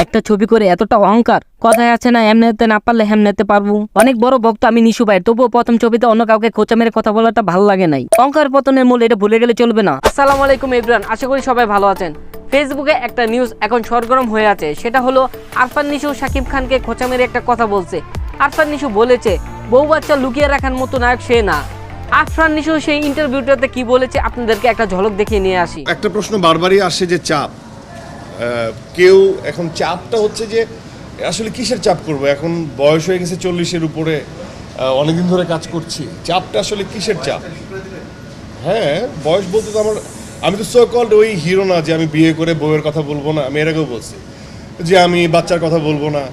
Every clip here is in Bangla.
একটা ছবি করে এতটা অহংকার, কথায় আছে না এমনিতে না পারলে হেমনেতে পারবো। অনেক বড় ভক্ত আমি নিশু ভাই, তবুও প্রথম ছবিতে অন্য কাউকে খোঁচা মেরে কথা বলাটা ভালো লাগে নাই। অহংকার পতনের মূল, এটা ভুলে গেলে চলবে না। আসসালামু আলাইকুম এভরিওয়ান, আশা করি সবাই ভালো আছেন। ফেসবুকে একটা নিউজ এখন সরগরম হয়ে আছে, সেটা হলো আরফান নিশু শাকিব খানকে খোঁচা মেরে একটা কথা বলছে। আরফান নিশু বলেছে বউ বাচ্চা লুকিয়ে রাখার মতো নায়ক সে না। আরফান নিশু সেই ইন্টারভিউটাতে কি বলেছে আপনাদেরকে একটা ঝলক দেখিয়ে নিয়ে আসি। একটা প্রশ্ন বারবারই আসে যে চাপ, কেউ এখন চাপটা হচ্ছে যে আসলে কিসের চাপ করবো, এখন বয়স হয়ে গেছে 40-এর উপরে, অনেকদিন ধরে কাজ করছি, চাপটা আসলে কিসের চাপ? হ্যাঁ, বয়স বলতে তো আমি তো সো কল্ড ওই হিরো না যে আমি বিয়ে করে বউয়ের কথা বলবো না। আমি এর আগেও বলছি যে আমি বাচ্চার কথা বলবো না,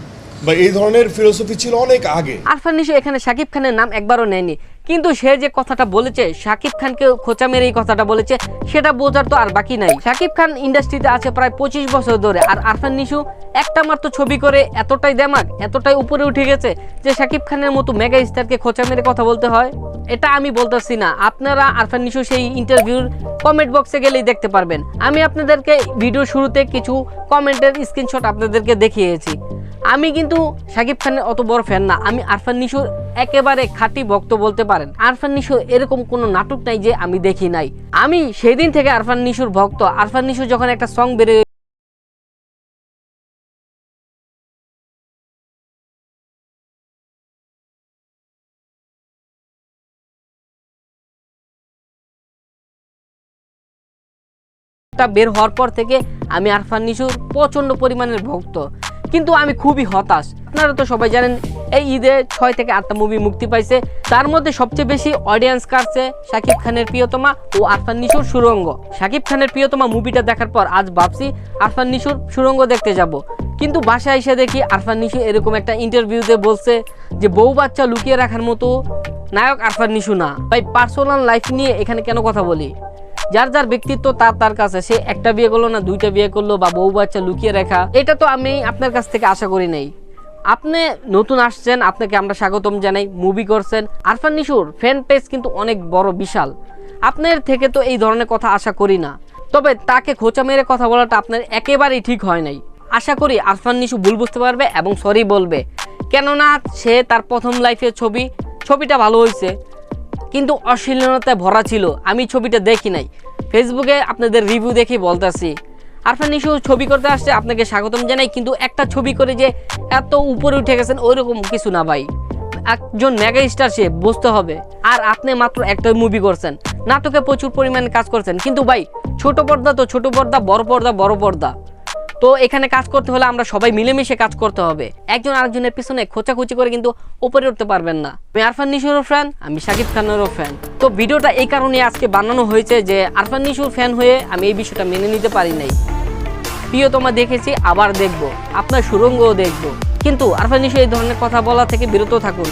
বা এই ধরনের ফিলোসফি ছিল অনেক আগে। আরফান নিশু এখানে শাকিব খানের নাম একবারও নেয়নি, কিন্তু সে যে কথাটা বলেছে শাকিব খানকে খোঁচা মেরে এই কথাটা বলেছে, সেটা বোঝার তো আর বাকি নাই। শাকিব খান ইন্ডাস্ট্রিতে আছে প্রায় 25 বছর ধরে, আর আরফান নিশু একটা মাত্র ছবি করে এতটাই দেমাগ, এতটাই উপরে উঠে গেছে যে শাকিব খানের মতো মেগা স্টারকে খোঁচা মেরে কথা বলতে হয়। এটা আমি বলতেছি না, আপনারা আরফান নিশু সেই ইন্টারভিউর কমেন্ট বক্সে গেলেই দেখতে পারবেন। আমি আপনাদেরকে ভিডিও শুরুতে কিছু কমেন্টের স্ক্রিনশট আপনাদেরকে দেখিয়েছি। আমি কিন্তু শাকিব খানের অত বড় ফ্যান না, আমি আরফান নিশুর একেবারে খাঁটি ভক্ত বলতে পারেন। আরফান নিশু এরকম কোনো নাটক নাই যে আমি দেখি নাই, আমি সেই দিন থেকে আরফান নিশুর ভক্ত। আরফান নিশু যখন একটা সং বেরোয় বের হওয়ার পর থেকে আমি আরফান নিশুর প্রচন্ড পরিমাণের ভক্ত, কিন্তু আমি খুবই হতাশ। আপনারা তো সবাই জানেন এই ঈদে 6 থেকে 8টা মুভি মুক্তি পাইছে, তার মধ্যে সবচেয়ে বেশি অডিয়েন্স কাটছে শাকিব খানের প্রিয়তমা ও আরফান নিশুর সুরঙ্গ। শাকিব খানের প্রিয়তমা মুভিটা দেখার পর আজ ভাবছি আরফান নিশুর সুরঙ্গ দেখতে যাব, কিন্তু বাসায় এসে দেখি আরফান নিশু এরকম একটা ইন্টারভিউতে বলছে যে বউ বাচ্চা লুকিয়ে রাখার মতো নায়ক আরফান নিশু না। ভাই, পার্সোনাল লাইফ নিয়ে এখানে কেন কথা বলি? যার যার ব্যক্তিত্ব তার কাছে, সে একটা বিয়ে করলো না 2টা বিয়ে করলো, বা বউ বাচ্চা লুকিয়ে রাখা, এটা তো আমি আপনার কাছ থেকে আশা করি নাই। আপনি নতুন আসছেন, আপনাকে আমরা স্বাগতম জানাই। মুভি করছেন, আরফান নিশুর ফ্যান পেজ কিন্তু অনেক বড়, বিশাল। আপনার থেকে তো এই ধরনের কথা আশা করি না, তবে তাকে খোঁচা মেরে কথা বলাটা আপনার একেবারেই ঠিক হয় নাই। আশা করি আরফান নিশু ভুল বুঝতে পারবে এবং সরি বলবে, কেননা সে তার প্রথম লাইফের ছবিটা ভালো হয়েছে, কিন্তু অশ্লীলতায় ভরা ছিল। আমি ছবিটা দেখি নাই, ফেসবুকে আপনাদের রিভিউ দেখে বলতেছি। আরফান নিশু ছবি করতে আসছে, আপনাকে স্বাগতম জানাই, কিন্তু একটা ছবি করে যে এত উপরে উঠে গেছেন ওইরকম কিছু না ভাই। একজন মেগা স্টার, সে বুঝতে হবে। আর আপনি মাত্র একটা মুভি করছেন, নাটকে প্রচুর পরিমাণে কাজ করছেন, কিন্তু ভাই ছোট পর্দা তো ছোট পর্দা, বড় পর্দা বড় পর্দা। তো এখানে কাজ করতে হলে আমরা সবাই মিলেমিশে কাজ করতে হবে, একজন আরেকজনের পিছনে খোঁচাখুচি করে কিন্তু উপরে উঠতে পারবেন না। আমি আরফান নিশুরও ফ্যান, আমি শাকিব খানেরও ফ্যান। তো ভিডিওটা এই কারণে আজকে বানানো হয়েছে যে আরফান নিশুর ফ্যান হয়ে আমি এই বিষয়টা মেনে নিতে পারি নাই। প্রিয়তমা দেখেছি, আবার দেখব, আপনার সুরঙ্গও দেখব, কিন্তু আরফান নিশু এই ধরনের কথা বলা থেকে বিরত থাকুন।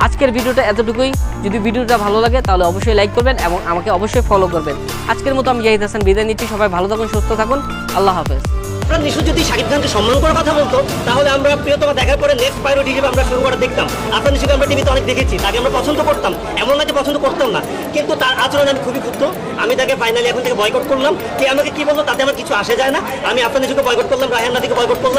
আজকের ভিডিওটা এতটুকুই। যদি ভিডিওটা ভালো লাগে তাহলে অবশ্যই লাইক করবেন এবং আমাকে অবশ্যই ফলো করবেন। আজকের মতো আমি জাহিদ হাসান বিদায় নিচ্ছি। সবাই ভালো থাকুন, সুস্থ থাকুন, আল্লাহ হাফেজ। আমরা নিশু যদি শাকিব খানকে সম্মান করার কথা বলতো, তাহলে আমরা প্রিয়তমা দেখার পরে নেক্সট প্রায়োরিটি হিসেবে আমরা শুরু করে দেখতাম। আপনার নিশুকে আমরা টিভিতে অনেক দেখেছি, তাকে আমরা পছন্দ করতাম, এমন না যে পছন্দ করতাম না, কিন্তু তার আচরণ আমি খুবই ক্ষুব্ধ। আমি তাকে ফাইনালি এখন থেকে বয়কট করলাম। কে আমাকে কি বলতো তাতে আমার কিছু আসে যায় না। আমি আপনার নিশুকে বয়কট করলাম, রায়হান রাধিকে বয়কট করলাম।